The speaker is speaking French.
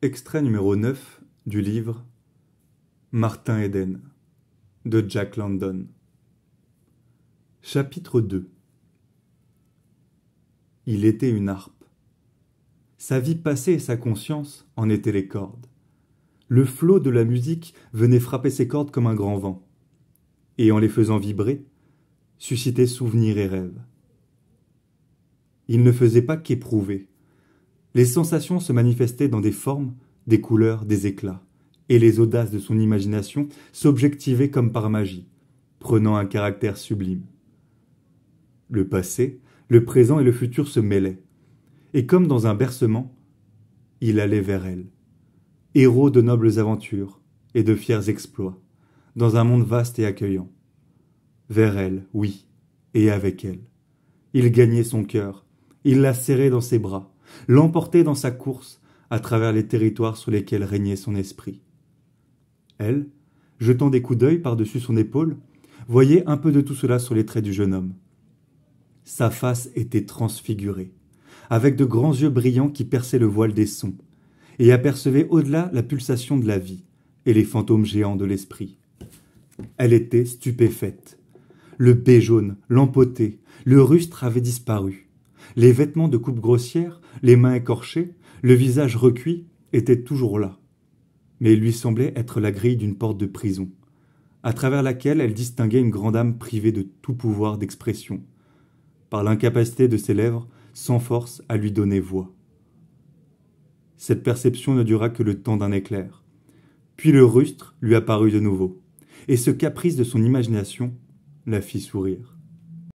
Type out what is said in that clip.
Extrait numéro 9 du livre Martin Eden de Jack London. Chapitre 2. Il était une harpe. Sa vie passée et sa conscience en étaient les cordes. Le flot de la musique venait frapper ses cordes comme un grand vent, et en les faisant vibrer, suscitait souvenirs et rêves. Il ne faisait pas qu'éprouver. Les sensations se manifestaient dans des formes, des couleurs, des éclats, et les audaces de son imagination s'objectivaient comme par magie, prenant un caractère sublime. Le passé, le présent et le futur se mêlaient, et comme dans un bercement, il allait vers elle, héros de nobles aventures et de fiers exploits, dans un monde vaste et accueillant. Vers elle, oui, et avec elle. Il gagnait son cœur, il la serrait dans ses bras, l'emportait dans sa course à travers les territoires sur lesquels régnait son esprit. Elle, jetant des coups d'œil par-dessus son épaule, voyait un peu de tout cela sur les traits du jeune homme. Sa face était transfigurée, avec de grands yeux brillants qui perçaient le voile des sons, et apercevaient au-delà la pulsation de la vie et les fantômes géants de l'esprit. Elle était stupéfaite. Le bai jaune, l'empoté, le rustre avaient disparu. Les vêtements de coupe grossière, les mains écorchées, le visage recuit étaient toujours là. Mais il lui semblait être la grille d'une porte de prison, à travers laquelle elle distinguait une grande âme privée de tout pouvoir d'expression, par l'incapacité de ses lèvres, sans force à lui donner voix. Cette perception ne dura que le temps d'un éclair. Puis le rustre lui apparut de nouveau, et ce caprice de son imagination la fit sourire.